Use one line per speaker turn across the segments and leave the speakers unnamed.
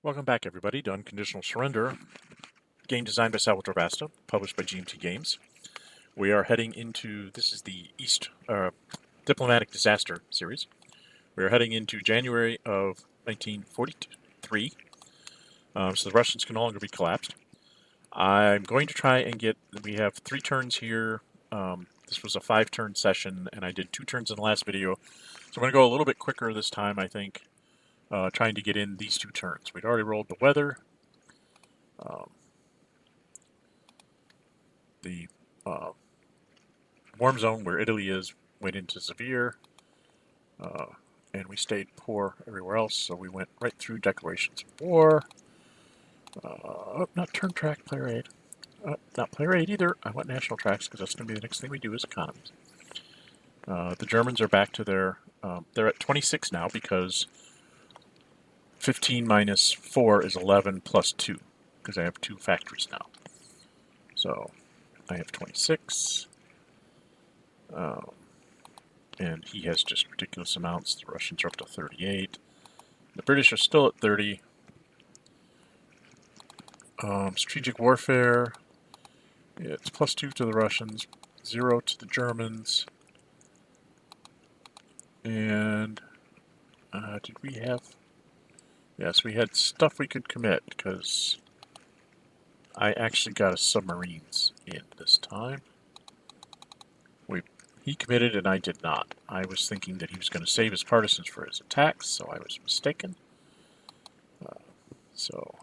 Welcome back, everybody, to Unconditional Surrender, game designed by Salvatore Vasta, published by GMT Games. We are heading into, this is the East Diplomatic Disaster series. We are heading into January of 1943, so the Russians can no longer be collapsed. I'm going to try and get, we have 3 turns here. This was a 5-turn session, and I did 2 turns in the last video, so I'm going to go a little bit quicker this time, I think. Trying to get in these 2 turns. We'd already rolled the weather. The warm zone where Italy is went into severe, and we stayed poor everywhere else, so we went right through declarations of war. Not turn track, player aid. Not player aid either. I want national tracks because that's going to be the next thing we do as economies. The Germans are back to their, they're at 26 now because 15 minus 4 is 11 plus 2, because I have 2 factories now. So I have 26, and he has just ridiculous amounts. The Russians are up to 38. The British are still at 30. Strategic warfare, it's plus 2 to the Russians, 0 to the Germans. And did we have... Yes, we had stuff we could commit, because I actually got a submarines in this time. He committed and I did not. I was thinking that he was going to save his partisans for his attacks, so I was mistaken. So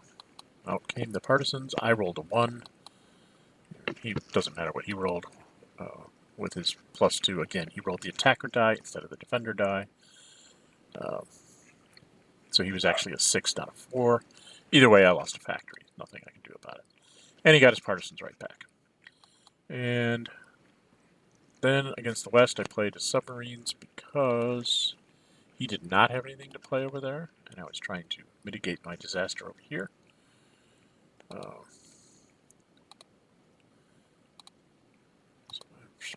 out came the partisans. I rolled a 1. He doesn't matter what he rolled with his plus 2. Again, he rolled the attacker die instead of the defender die. So he was actually a 6, not a 4. Either way, I lost a factory. Nothing I can do about it. And he got his partisans right back. And then against the West, I played his submarines because he did not have anything to play over there, and I was trying to mitigate my disaster over here. So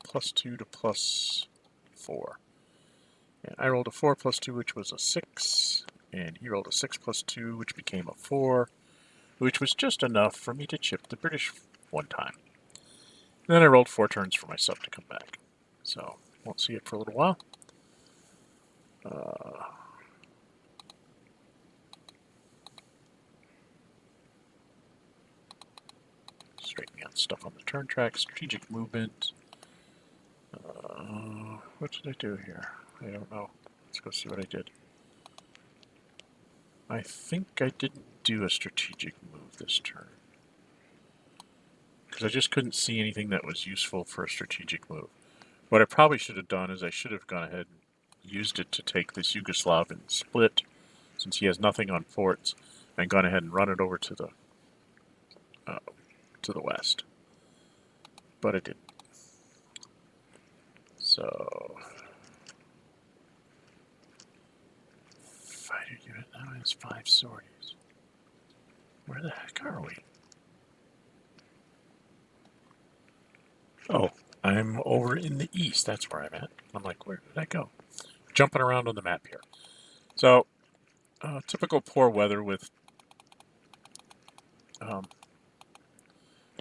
plus 2 to plus 4. And I rolled a 4 plus 2, which was a 6, and he rolled a 6 plus 2, which became a 4, which was just enough for me to chip the British one time. And then I rolled 4 turns for my sub to come back. So, won't see it for a little while. Straightening out stuff on the turn track, strategic movement. What did I do here? I don't know. Let's go see what I did. I think I didn't do a strategic move this turn, because I just couldn't see anything that was useful for a strategic move. What I probably should have done is I should have gone ahead and used it to take this Yugoslav split, since he has nothing on forts, and gone ahead and run it over to the west. But I didn't. So fighter unit now has 5 sorties. Where the heck are we? Oh, I'm over in the east. That's where I'm at. I'm like, where did I go? Jumping around on the map here. So, typical poor weather with... I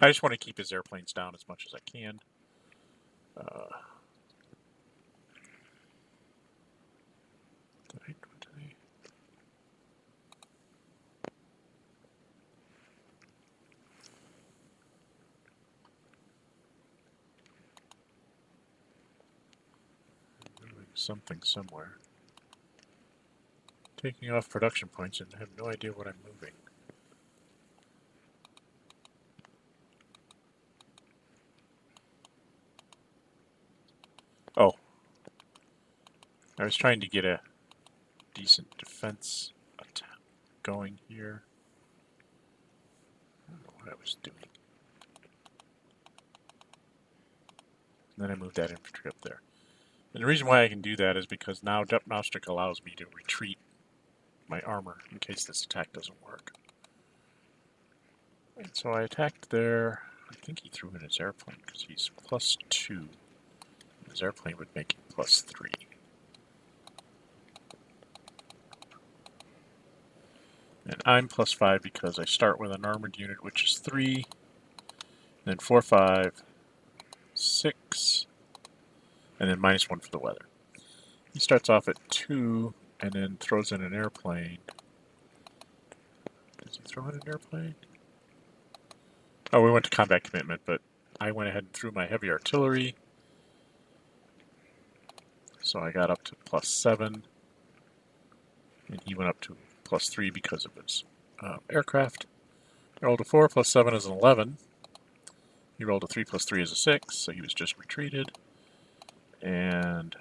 just want to keep his airplanes down as much as I can. Doing something somewhere. Taking off production points and have no idea what I'm moving. Oh. I was trying to get a decent defense attack going here. I don't know what I was doing. And then I moved that infantry up there. And the reason why I can do that is because now Depnostric allows me to retreat my armor in case this attack doesn't work. And so I attacked there. I think he threw in his airplane because he's plus 2. His airplane would make him plus 3. And I'm +5 because I start with an armored unit, which is 3, then 4, 5, 6, and then -1 for the weather. He starts off at 2 and then throws in an airplane. Does he throw in an airplane? Oh, we went to combat commitment, but I went ahead and threw my heavy artillery. So I got up to +7, and he went up to +3 because of his aircraft. I rolled a 4, +7 is an 11. He rolled a 3 +3 is a 6, so he was just retreated. And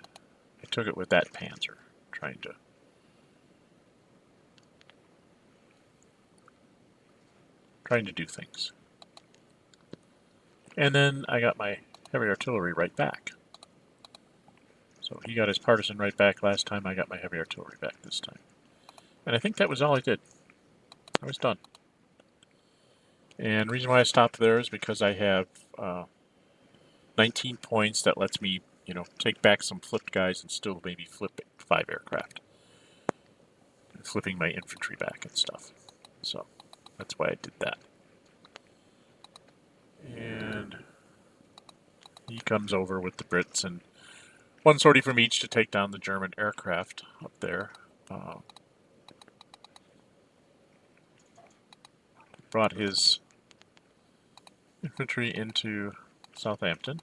I took it with that panzer, trying to do things. And then I got my heavy artillery right back. So he got his partisan right back last time, I got my heavy artillery back this time. And I think that was all I did. I was done. And the reason why I stopped there is because I have 19 points that lets me, take back some flipped guys and still maybe flip 5 aircraft. Flipping my infantry back and stuff. So that's why I did that. And he comes over with the Brits and 1 sortie from each to take down the German aircraft up there. Brought his infantry into Southampton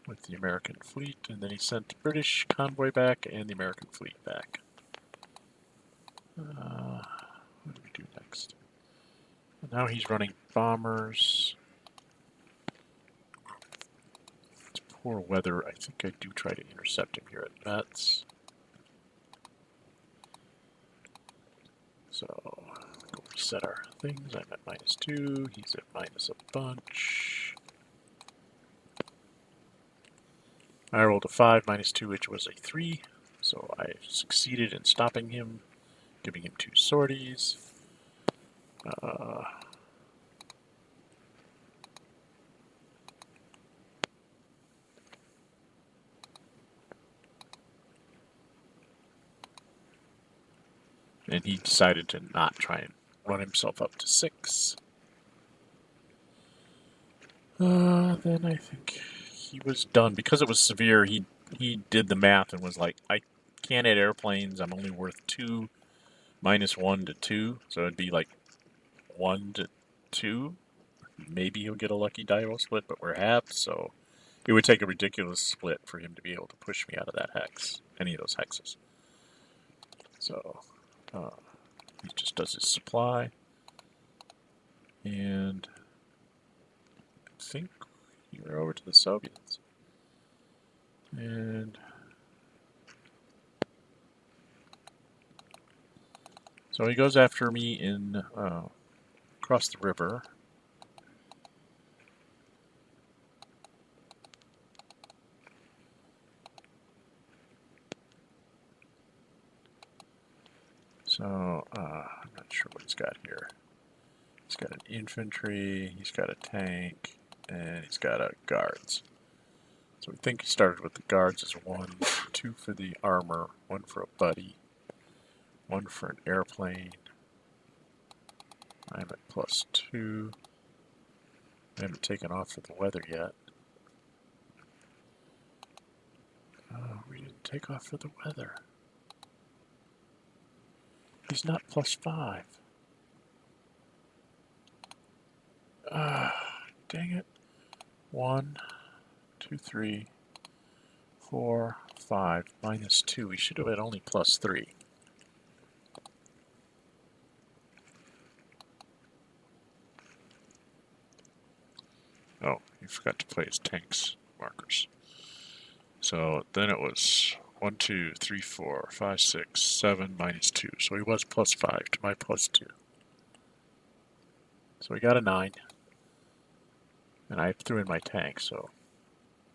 with the American fleet, and then he sent the British convoy back and the American fleet back. What do we do next? And now he's running bombers. It's poor weather. I think I do try to intercept him here at Metz. So, go reset our things. I'm at -2. He's at minus a bunch. I rolled a 5, -2, which was a 3. So I succeeded in stopping him, giving him 2 sorties. And he decided to not try and run himself up to 6. Then I think he was done. Because it was severe, he did the math and was like, I can't add airplanes, I'm only worth 2, -1 to 2, so it'd be like 1 to 2. Maybe he'll get a lucky die roll split, but we're half, so it would take a ridiculous split for him to be able to push me out of that hex, any of those hexes. So, he just does his supply, and I think we're over to the Soviets. And so he goes after me in across the river. So I'm not sure what he's got here. He's got an infantry, he's got a tank, and he's got a guards. So we think he started with the guards as 1, 2 for the armor, 1 for a buddy, 1 for an airplane. I'm at +2. I haven't taken off for the weather yet. We didn't take off for the weather. He's not +5. Dang it. 1, 2, 3, 4, 5, -2. We should have had only +3. Oh, he forgot to play his tanks markers. So then it was 1, 2, 3, 4, 5, 6, 7, -2. So he was +5 to my +2. So we got a 9. And I threw in my tank, so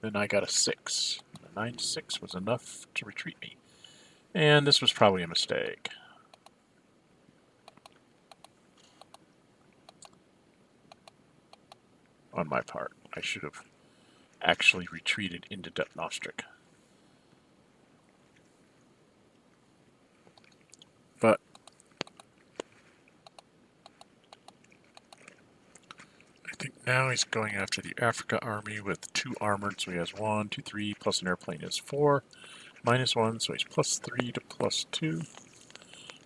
then I got a 6. A 9 to 6 was enough to retreat me. And this was probably a mistake. On my part. I should have actually retreated into Nostric. But Now he's going after the Africa army with 2 armored, so he has 1, 2, 3, plus an airplane is 4, minus 1, so he's plus 3 to plus 2.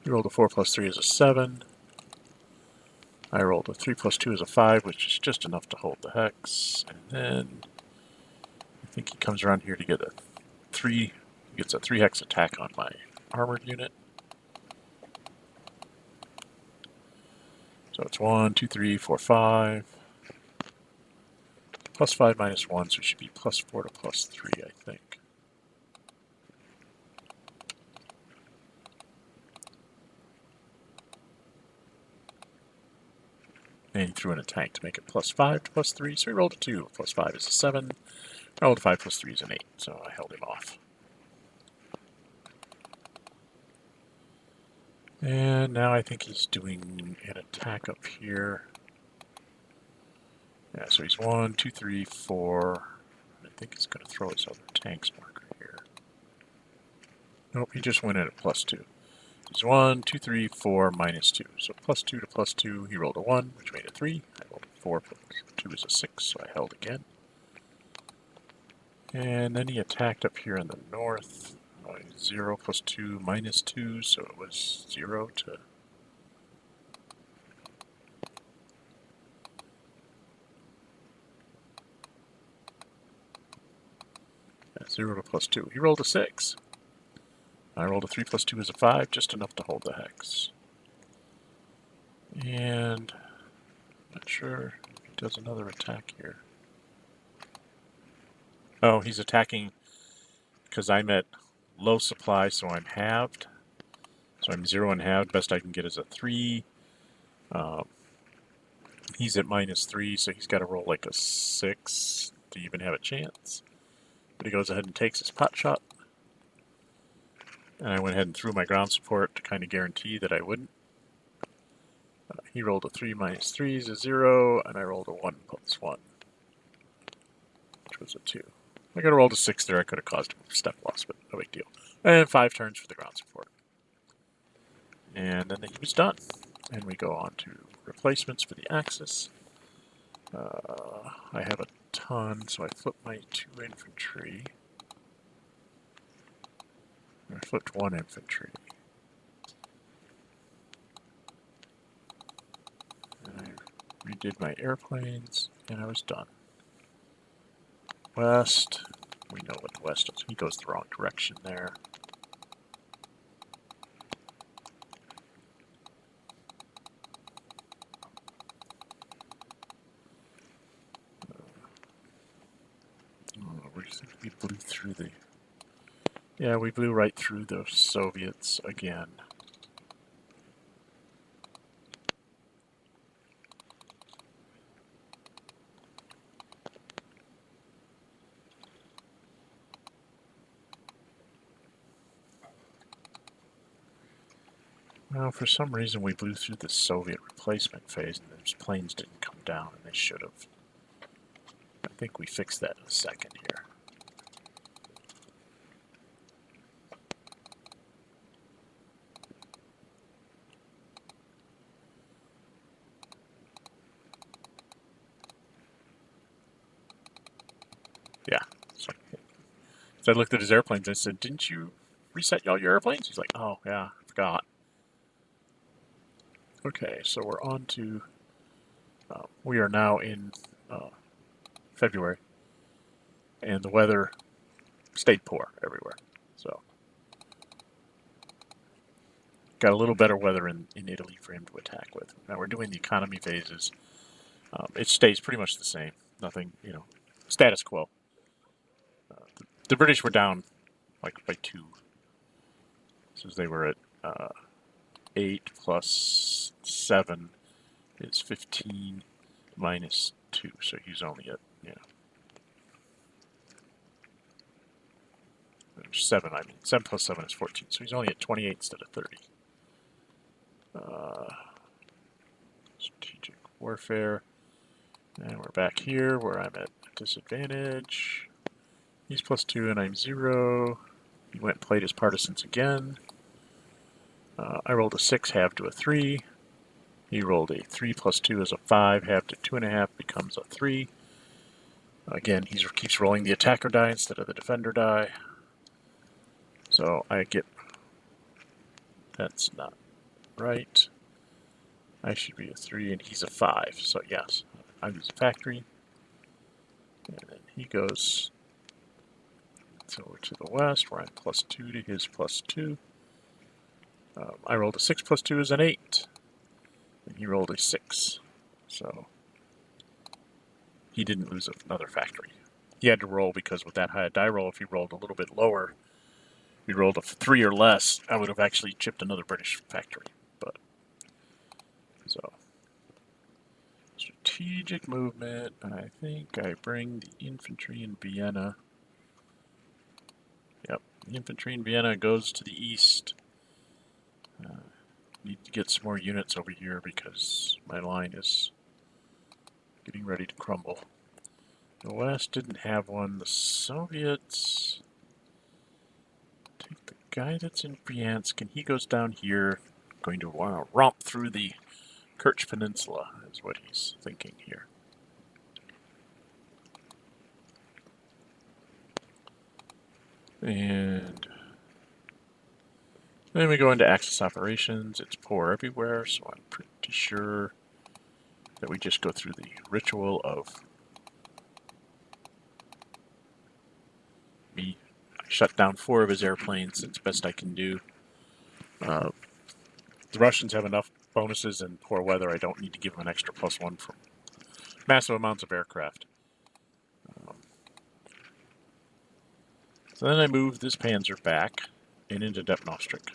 He rolled a 4 plus 3 is a 7. I rolled a 3 plus 2 is a 5, which is just enough to hold the hex. And then I think he comes around here to get a 3. He gets a 3 hex attack on my armored unit. So it's 1, 2, 3, 4, 5. Plus 5 minus 1, so it should be plus 4 to plus 3, I think. And he threw in a tank to make it plus 5 to plus 3, so he rolled a 2. Plus 5 is a 7. I rolled a 5 plus 3 is an 8, so I held him off. And now I think he's doing an attack up here. Yeah, so he's 1, 2, 3, 4. I think he's going to throw his other tanks marker here. Nope, he just went in at plus 2. He's 1, 2, 3, 4, minus 2. So plus 2 to plus 2, he rolled a 1, which made a 3. I rolled a 4 plus 2 is a 6, so I held again. And then he attacked up here in the north. 0 plus 2 minus 2, so it was 0 to... 0 to plus 2. He rolled a 6. I rolled a 3 plus 2 is a 5, just enough to hold the hex. And I'm not sure if he does another attack here. Oh, he's attacking because I'm at low supply, so I'm halved. So I'm 0 and halved. Best I can get is a 3. He's at minus 3, so he's got to roll like a 6 to even have a chance. But he goes ahead and takes his pot shot. And I went ahead and threw my ground support to kind of guarantee that I wouldn't. He rolled a 3 minus 3 is a 0, and I rolled a 1 plus 1, which was a 2. I could have rolled a 6 there. I could have caused a step loss, but no big deal. And 5 turns for the ground support. And then he was done. And we go on to replacements for the Axis. I have a ton, so I flipped my 2 infantry. I flipped 1 infantry. And I redid my airplanes, and I was done. West. We know what the west is. He goes the wrong direction there. We blew through the... Yeah, we blew right through the Soviets again. Well, for some reason we blew through the Soviet replacement phase and those planes didn't come down, and they should have. I think we fixed that in a second here. Yeah. So I looked at his airplanes and I said, "Didn't you reset all your airplanes?" He's like, "Oh, yeah, I forgot." Okay, so we're on to... we are now in February, and the weather stayed poor everywhere. So, got a little better weather in Italy for him to attack with. Now we're doing the economy phases. It stays pretty much the same. Nothing, status quo. The British were down like by 2. So they were at 8 plus 7 is 15 minus 2. So he's only at, 7, 7 plus 7 is 14. So he's only at 28 instead of 30. Strategic warfare. And we're back here where I'm at disadvantage. He's plus 2 and I'm 0. He went and played his partisans again. I rolled a 6, halved to a 3. He rolled a 3 plus 2 is a 5, halved to 2.5 becomes a 3. Again, he keeps rolling the attacker die instead of the defender die. So I get... That's not right. I should be a 3 and he's a 5. So yes, I use a factory. And then he goes over to the west where I'm plus 2 to his plus 2. I rolled a 6 plus 2 is an 8. And he rolled a 6. So he didn't lose another factory. He had to roll because with that high a die roll, if he rolled a little bit lower, if he rolled a 3 or less, I would have actually chipped another British factory. But so strategic movement. I think I bring the infantry in Vienna. Yep, the infantry in Vienna goes to the east. Need to get some more units over here because my line is getting ready to crumble. The West didn't have one. The Soviets take the guy that's in Bryansk and he goes down here. Going to romp through the Kerch Peninsula is what he's thinking here. And then we go into Axis operations. It's poor everywhere, so I'm pretty sure that we just go through the ritual of me. I shut down 4 of his airplanes. It's the best I can do. The Russians have enough bonuses and poor weather. I don't need to give them an extra +1 from massive amounts of aircraft. So then I move this Panzer back and into Depnostric.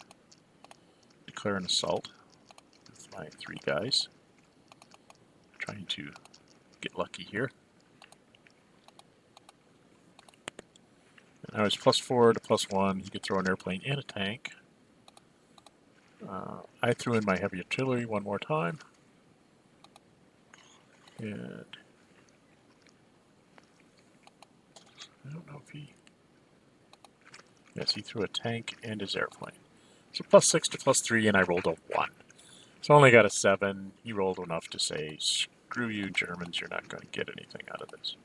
Declare an assault with my 3 guys. Trying to get lucky here. And I was +4 to +1. He could throw an airplane and a tank. I threw in my heavy artillery one more time. And I don't know if he... Yes, he threw a tank and his airplane. So +6 to +3, and I rolled a 1. So I only got a 7. He rolled enough to say, screw you Germans, you're not going to get anything out of this.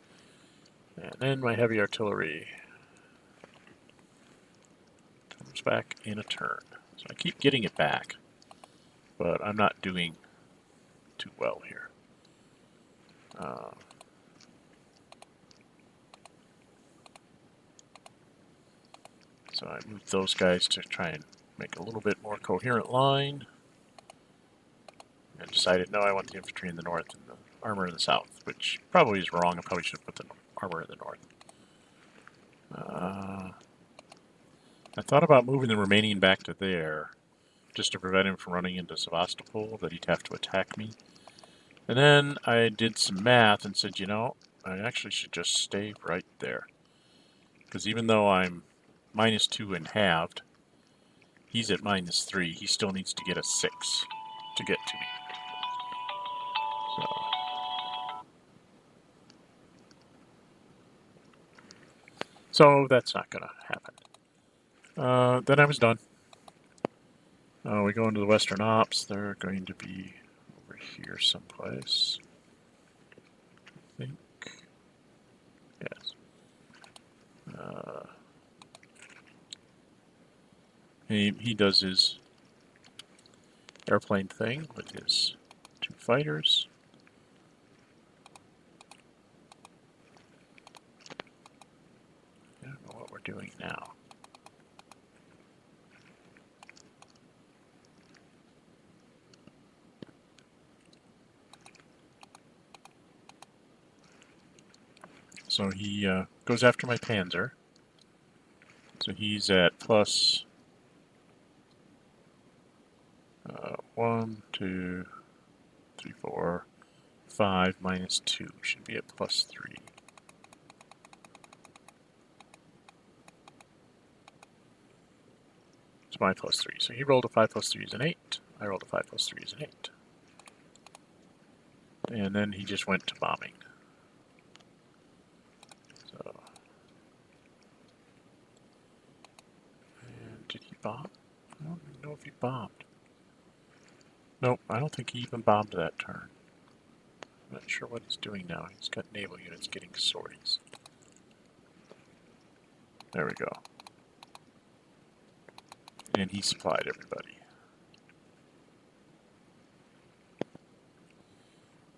And then my heavy artillery comes back in a turn. So I keep getting it back, but I'm not doing too well here. So I moved those guys to try and make a little bit more coherent line. And decided, no, I want the infantry in the north and the armor in the south, which probably is wrong. I probably should have put the armor in the north. I thought about moving the Romanian back to there, just to prevent him from running into Sevastopol, that he'd have to attack me. And then I did some math and said, you know, I actually should just stay right there. Because even though I'm -2 and halved, he's at -3. He still needs to get a 6 to get to me. So that's not going to happen. Then I was done. We go into the Western Ops. They're going to be over here someplace. I think. Yes. He does his airplane thing with his 2 fighters. I don't know what we're doing now. So he goes after my Panzer. So he's at plus 1, 2, 3, 4, 5 -2. Should be at +3. It's my +3. So he rolled a 5 + 3 is an 8. I rolled a 5 + 3 is an 8. And then he just went to bombing. So, and did he bomb? I don't even know if he bombed. Nope, I don't think he even bombed that turn. I'm not sure what he's doing now. He's got naval units getting sorties. There we go. And he supplied everybody.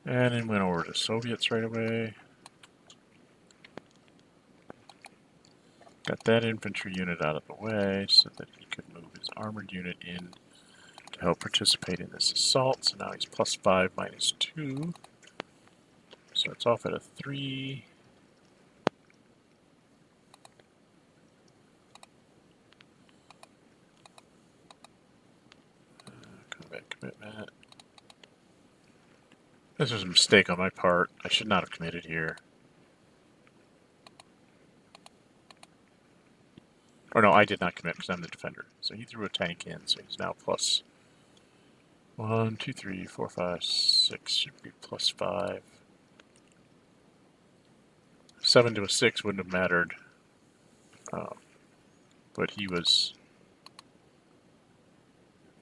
And then went over to Soviets right away. Got that infantry unit out of the way so that he could move his armored unit in to help participate in this assault. So now he's +5, -2. So it's off at a 3. Combat commitment. This was a mistake on my part. I should not have committed here. Or no, I did not commit because I'm the defender. So he threw a tank in, so he's now +1, 2, 3, 4, 5, 6. Should be +5. 7 to a 6 wouldn't have mattered. But he was...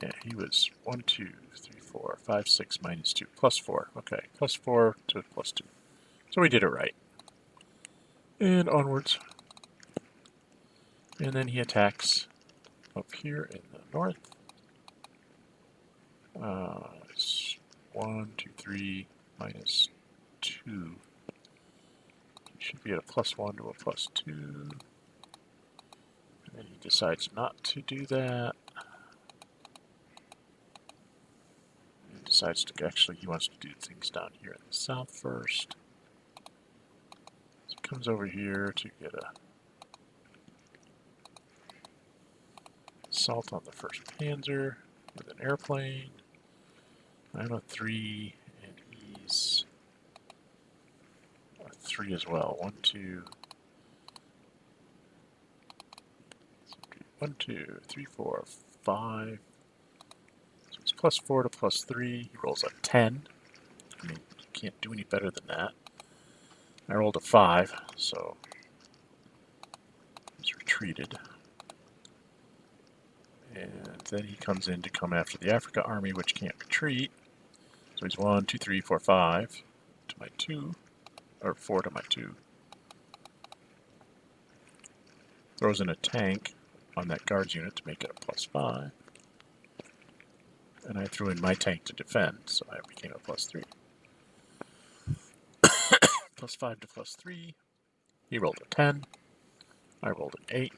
Yeah, he was 1, 2, 3, 4, 5, 6, -2. +4. Okay, +4 to +2. So we did it right. And onwards. And then he attacks up here in the north. It's 1, 2, 3, -2. He should be at a +1 to a +2. And then he decides not to do that. He decides to actually, he wants to do things down here in the south first. So he comes over here to get a assault on the 1st Panzer with an airplane. I'm a 3, and he's a 3 as well. 1, 2, 1, 2, 3, 4, 5. So it's +4 to +3. He rolls a 10. I mean, you can't do any better than that. I rolled a 5, so he's retreated. And then he comes in to come after the Africa army, which can't retreat. So he's 1, 2, 3, 4, 5 to my 2, or 4 to my 2. Throws in a tank on that guards unit to make it a +5. And I threw in my tank to defend, so I became a +3. +5 to +3. He rolled a 10. I rolled an 8.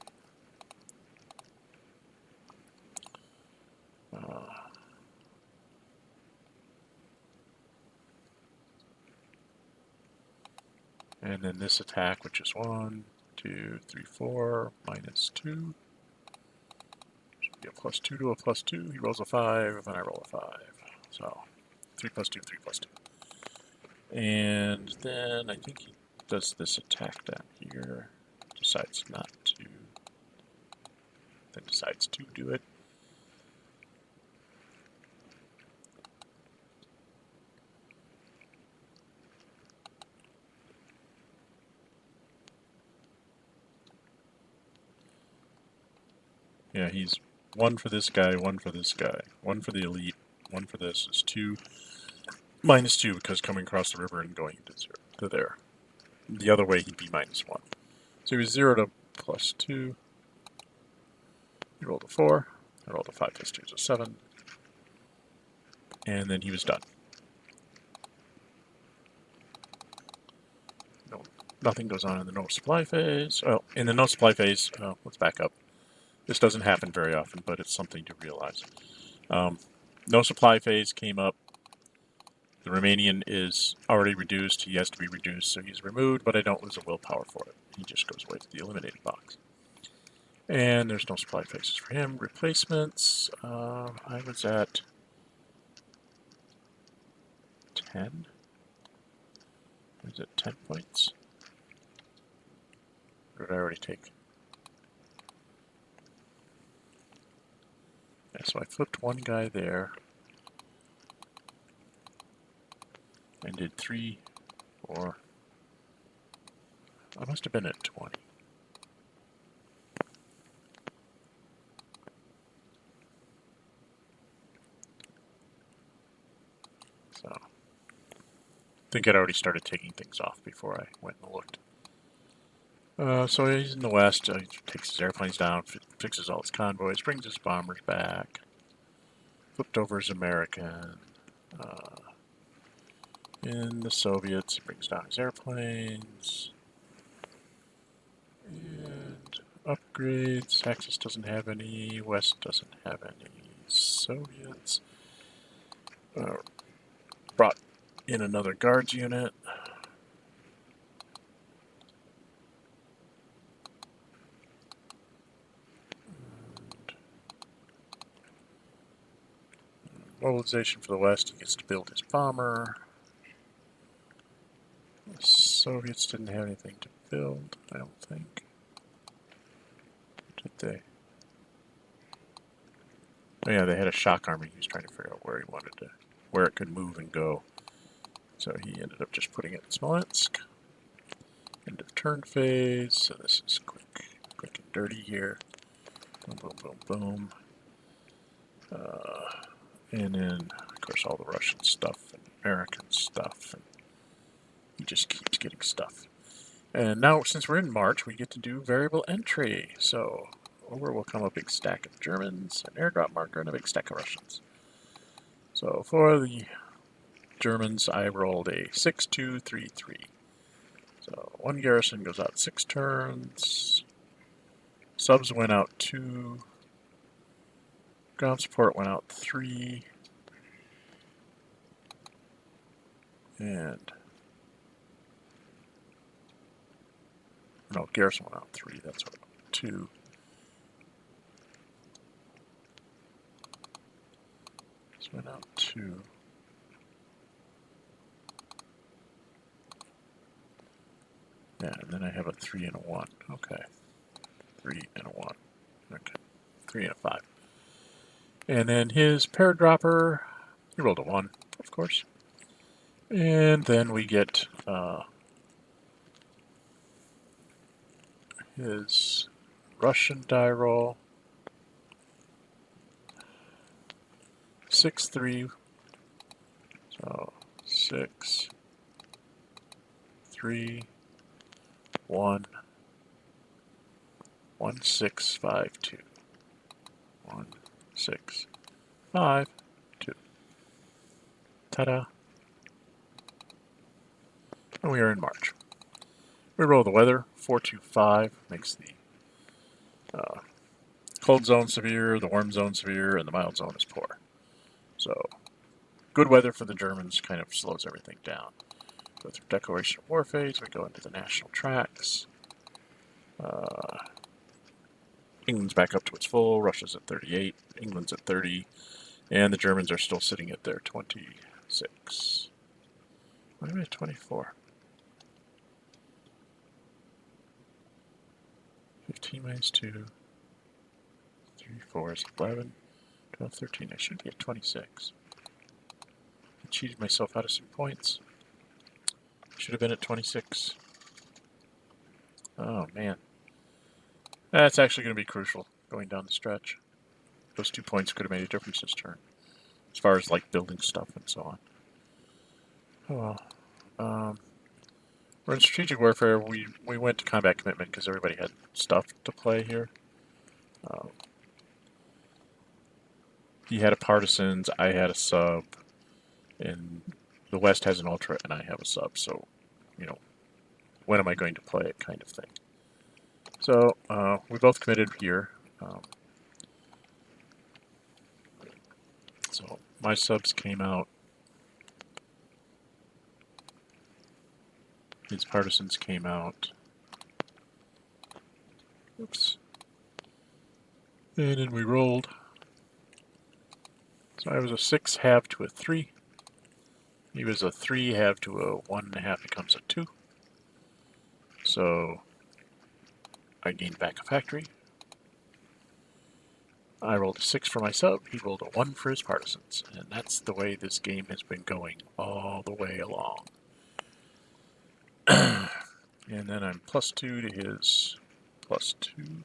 And then this attack, which is 1, 2, 3, 4, -2. Should be a +2 to a +2. He rolls a 5, and I roll a 5. So 3 + 2, 3 + 2. And then I think he does this attack down here. Decides not to. Then decides to do it. Yeah, he's 1 for this guy, 1 for this guy, 1 for the elite, 1 for this is 2, -2 because coming across the river and going to 0 to there. The other way he'd be -1. So he was 0 to +2. He rolled a 4. I rolled a 5 + 2 is a 7. And then he was done. No, nothing goes on in the no supply phase. Oh, in the no supply phase, let's back up. This doesn't happen very often, but it's something to realize. No supply phase came up. The Romanian is already reduced. He has to be reduced, so he's removed, but I don't lose a willpower for it. He just goes away to the eliminated box. And there's no supply phases for him. Replacements, I was at 10. Was it 10 points? Or did I already take? Yeah, so I flipped one guy there. And did 3, 4. I must have been at 20. So I think I'd already started taking things off before I went and looked. So he's in the west. He takes his airplanes down, fixes all his convoys, brings his bombers back. Flipped over his American. In the Soviets, he brings down his airplanes. And upgrades. Axis doesn't have any. West doesn't have any. Soviets. Brought in another guards unit. Mobilization for the West. He gets to build his bomber. The Soviets didn't have anything to build, I don't think. Did they? Oh yeah, they had a shock army. He was trying to figure out where he wanted to, where it could move and go. So he ended up just putting it in Smolensk. End of turn phase. So this is quick and dirty here. Boom, boom, boom, boom. And then, of course, all the Russian stuff and American stuff. And he just keeps getting stuff. And now, since we're in March, we get to do variable entry. So over will come a big stack of Germans, an airdrop marker, and a big stack of Russians. So for the Germans, I rolled a 6-2-3-3. So one garrison goes out 6 turns. Subs went out 2. Ground support went out 3. And no, garrison went out 3. That's what 2. This went out 2. Yeah, and then I have a 3 and a 1. Okay. 3 and a 1. Okay. 3 and a 5. And then his paradropper, he rolled a 1, of course. And then we get his Russian die roll. 6-3. So 6, 3, 1, 1, 6, 5, 2. 1, 6, 5, 2. Ta-da. And we are in March. We roll the weather. 425 makes the cold zone severe, the warm zone severe, and the mild zone is poor. So good weather for the Germans kind of slows everything down. Go through declaration of war phase. We go into the national tracks. England's back up to its full. Russia's at 38. England's at 30. And the Germans are still sitting at their 26. Why am I at 24? 15 minus 2. 3, 4 is 11. 12, 13. I should be at 26. I cheated myself out of some points. Should have been at 26. Oh, man. That's actually going to be crucial going down the stretch. Those 2 points could have made a difference this turn. As far as, like, building stuff and so on. Oh well. We're in strategic warfare. We went to combat commitment because everybody had stuff to play here. He had a partisans, I had a sub, and the West has an ultra, and I have a sub. So, you know, when am I going to play it, kind of thing. So we both committed here. So my subs came out. His partisans came out. Oops. And then we rolled. So I was a 6 half to a 3. He was a 3 half to a 1.5 becomes a 2. So I gained back a factory. I rolled a 6 for my sub. He rolled a 1 for his partisans. And that's the way this game has been going all the way along. And then I'm +2 to his +2.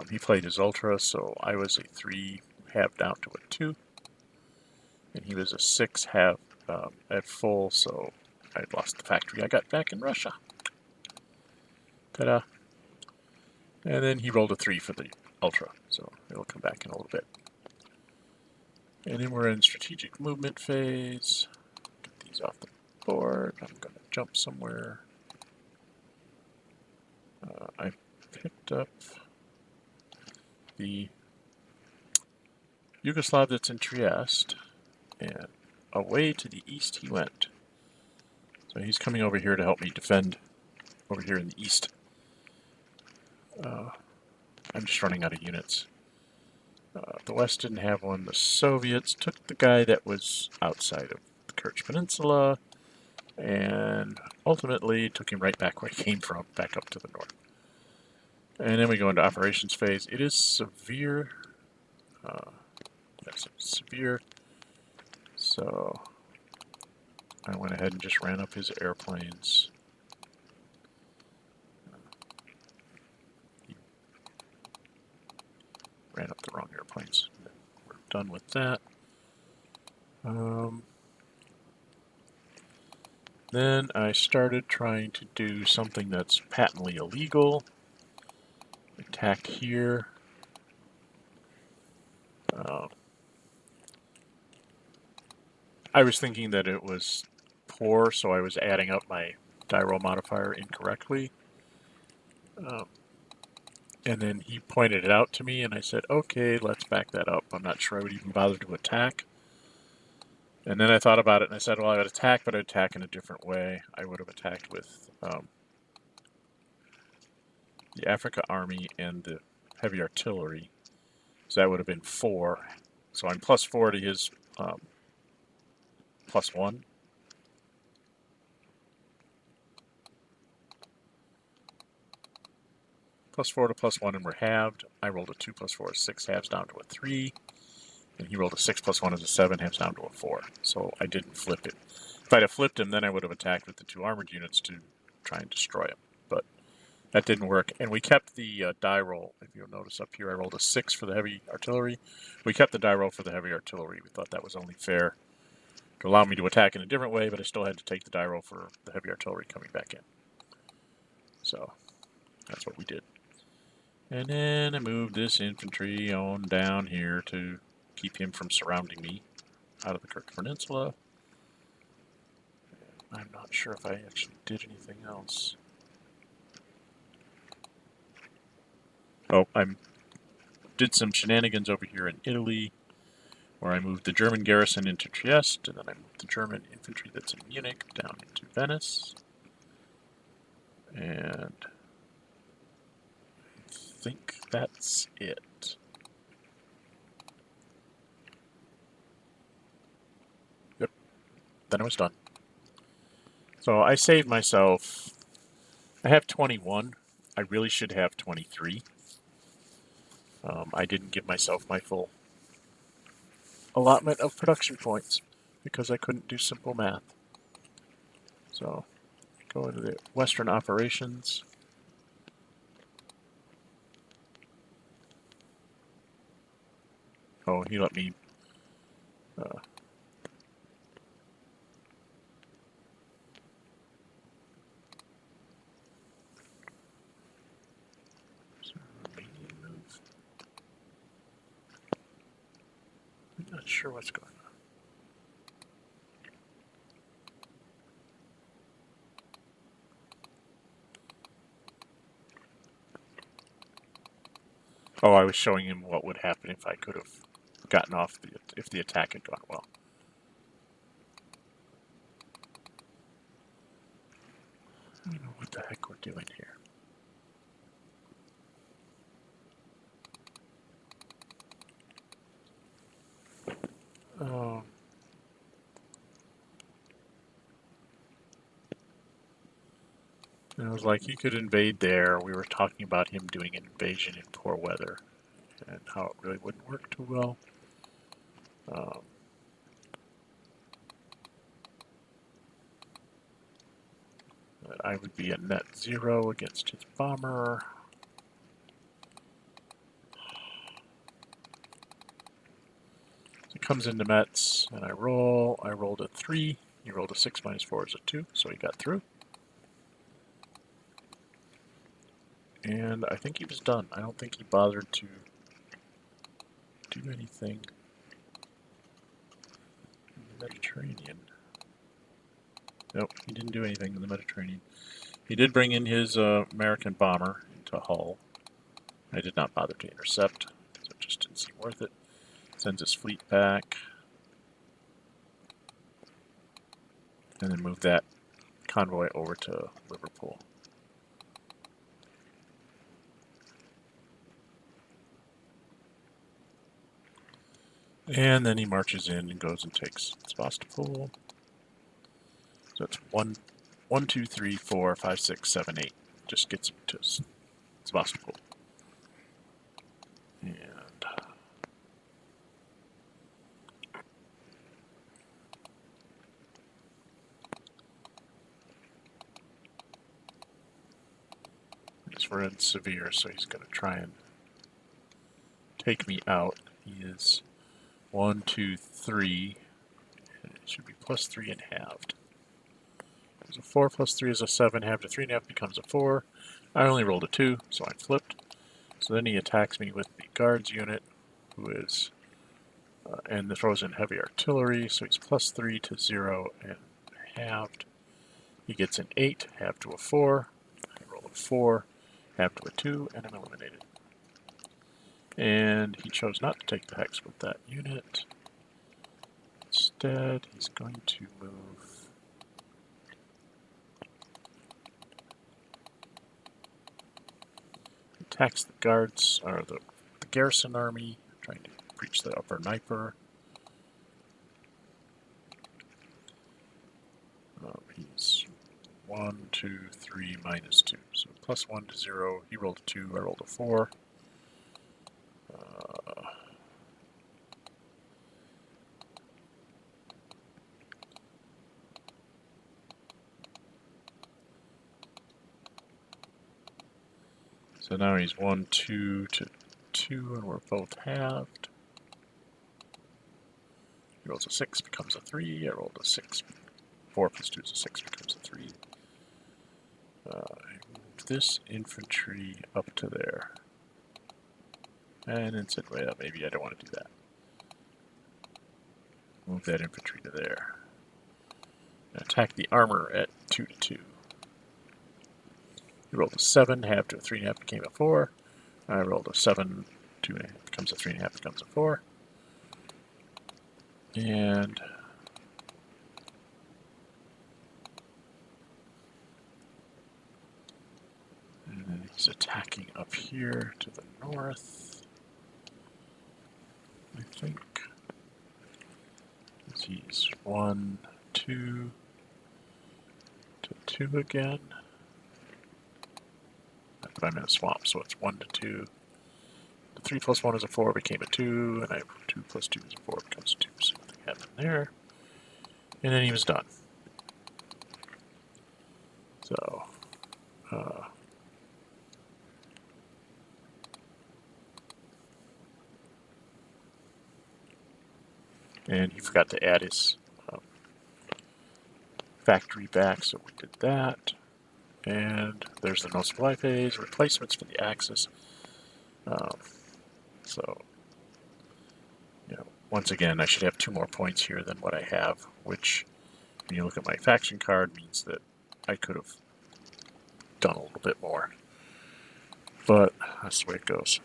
He played his ultra, so I was a 3 halved down to a 2. And he was a 6 half at full, so I lost the factory I got back in Russia. Ta-da! And then he rolled a 3 for the Ultra, so it'll come back in a little bit. And then we're in strategic movement phase. Get these off the board. I'm going to jump somewhere. I picked up the Yugoslav that's in Trieste, and away to the east he went. So he's coming over here to help me defend over here in the east. I'm just running out of units. The West didn't have one. The Soviets took the guy that was outside of the Kerch Peninsula and ultimately took him right back where he came from, back up to the north. And then we go into operations phase. It is severe. Yes, it's severe. So I went ahead and just ran up his airplanes. He ran up the wrong airplanes. We're done with that. Then I started trying to do something that's patently illegal. Attacked here. I was thinking that it was poor, so I was adding up my die roll modifier incorrectly. And then he pointed it out to me, and I said, okay, let's back that up. I'm not sure I would even bother to attack. And then I thought about it, and I said, well, I would attack, but I'd attack in a different way. I would have attacked with the Africa Army and the heavy artillery. So that would have been 4. So I'm +4 to his +1. +4 to +1, and we're halved. I rolled a 2 + 4 is 6, halves down to a 3. And he rolled a 6 + 1 is a 7, halves down to a 4. So I didn't flip it. If I'd have flipped him, then I would have attacked with the 2 armored units to try and destroy him. But that didn't work. And we kept the die roll. If you'll notice up here, I rolled a 6 for the heavy artillery. We kept the die roll for the heavy artillery. We thought that was only fair to allow me to attack in a different way, but I still had to take the die roll for the heavy artillery coming back in. So that's what we did. And then I moved this infantry on down here to keep him from surrounding me out of the Kerch Peninsula. I'm not sure if I actually did anything else. Oh, I did some shenanigans over here in Italy, where I moved the German garrison into Trieste, and then I moved the German infantry that's in Munich down into Venice. And I think that's it. Yep, then I was done. So I saved myself, I have 21. I really should have 23. I didn't give myself my full allotment of production points because I couldn't do simple math. So go into the Western operations. Oh, he let me I'm not sure what's going on. Oh, I was showing him what would happen if I could have gotten off if the attack had gone well. I don't know what the heck we're doing here. Oh. And I was like, he could invade there. We were talking about him doing an invasion in poor weather and how it really wouldn't work too well. That I would be a net 0 against his bomber. So comes into Mets, and I roll. I rolled a 3. He rolled a 6 minus 4 is a 2, so he got through. And I think he was done. I don't think he bothered to do anything in the Mediterranean. Nope, he didn't do anything in the Mediterranean. He did bring in his American bomber into Hull. I did not bother to intercept, so it just didn't seem worth it. Sends his fleet back. And then move that convoy over to Liverpool. And then he marches in and goes and takes Vasta. So it's 1, 2, 3, 4, 5, 6, 7, 8. Just gets him to Sebastopol. And we're in Severe, so he's going to try and take me out. He is 1, 2, 3. And it should be plus 3 and halved. There's a 4 plus 3 is a 7. Halved to 3 and a half becomes a 4. I only rolled a 2, so I flipped. So then he attacks me with the guards unit, who is, and throws in heavy artillery, so he's plus 3 to 0 and halved. He gets an 8, halved to a 4. I roll a 4, halved to a 2, and I'm eliminated. And he chose not to take the hex with that unit. Instead, he's going to move attacks the guards, or the garrison army, trying to breach the upper Dnieper. He's 1, 2, 3, minus 2. So plus 1 to 0. He rolled a 2, I rolled a 4. So now he's 1, 2 to 2, and we're both halved. He rolls a 6, becomes a 3. I rolled a 6. 4 plus 2 is a 6, becomes a 3. I moved this infantry up to there. And then said, well, maybe I don't want to do that. Move that infantry to there. Attack the armor at 2 to 2. He rolled a 7, halved to a 3 and a half, became a 4. I rolled a 7, 2 and a half, becomes a 3 and a half, becomes a 4. And then he's attacking up here to the north, I think. He's 1, 2 to 2 again. But I'm in a swamp, so it's 1 to 2. The 3 plus 1 is a 4, became a 2, and I 2 plus 2 is a 4, becomes a 2. So nothing happened there. And then he was done. So, and he forgot to add his factory back, so we did that. And there's the no supply phase, replacements for the Axis. So, you know, once again, I should have 2 more points here than what I have, which, when you look at my faction card, means that I could have done a little bit more. But that's the way it goes.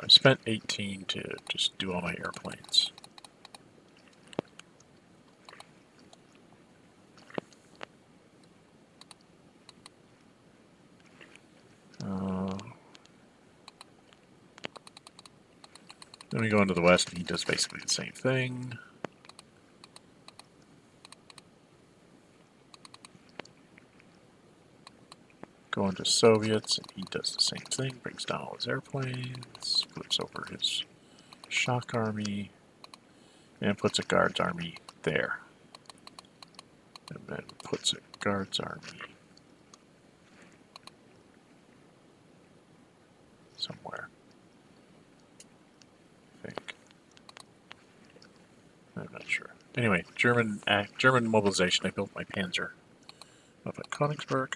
I spent 18 to just do all my airplanes. Then we go into the west, and he does basically the same thing. Going to Soviets, and he does the same thing, brings down all his airplanes, flips over his shock army, and puts a guards army there. And then puts a guards army somewhere, I think. I'm not sure. Anyway, German mobilization. I built my Panzer up at Königsberg.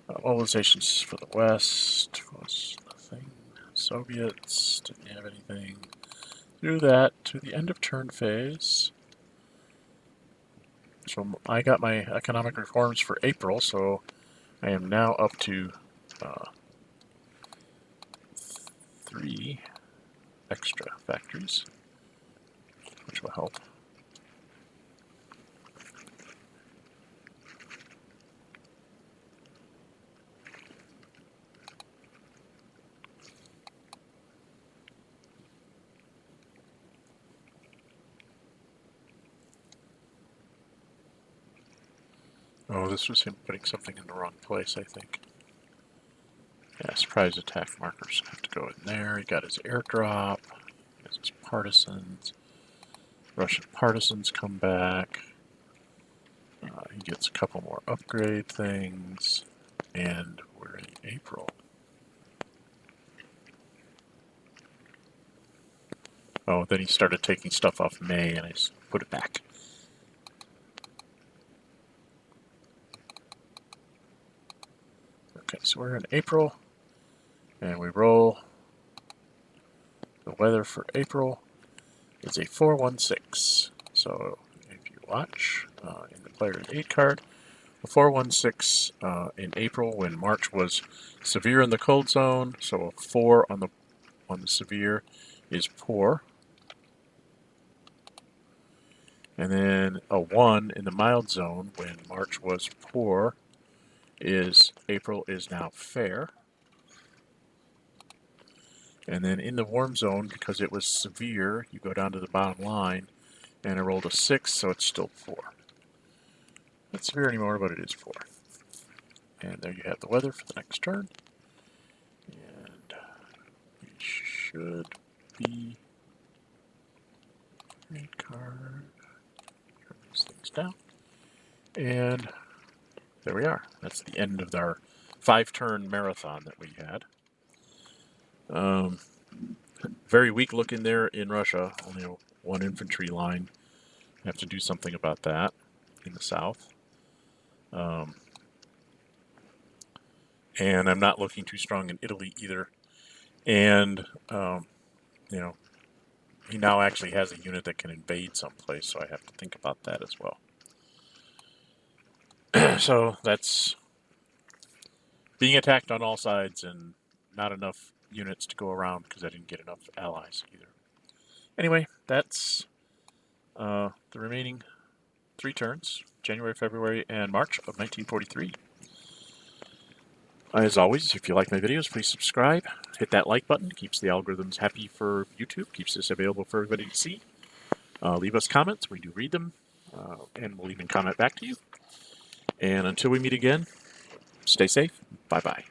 Mobilizations for the West was nothing. Soviets didn't have anything. Do that to the end of turn phase. So I got my economic reforms for April, so I am now up to 3 extra factories, which will help. Oh, this was him putting something in the wrong place, I think. Yeah, surprise attack markers have to go in there. He got his airdrop. He has his partisans. Russian partisans come back. He gets a couple more upgrade things. And we're in April. Oh, then he started taking stuff off May, and I just put it back. Okay, so we're in April, and we roll. The weather for April is a 416. So if you watch in the player's aid card, a 416 in April when March was severe in the cold zone. So a 4 on the severe is poor. And then a 1 in the mild zone when March was poor is April is now fair. And then in the warm zone, because it was severe, you go down to the bottom line, and I rolled a 6, so it's still 4. Not severe anymore, but it is 4. And there you have the weather for the next turn. And we should be red card. Turn these things down. And there we are. That's the end of our 5-turn marathon that we had. Very weak looking there in Russia. Only a 1 infantry line. I have to do something about that in the south. And I'm not looking too strong in Italy either. And, you know, he now actually has a unit that can invade someplace, so I have to think about that as well. So that's being attacked on all sides and not enough units to go around because I didn't get enough allies either. Anyway, that's the remaining 3 turns, January, February, and March of 1943. As always, if you like my videos, please subscribe. Hit that like button. Keeps the algorithms happy for YouTube. Keeps this available for everybody to see. Leave us comments. We do read them. And we'll even comment back to you. And until we meet again, stay safe. Bye-bye.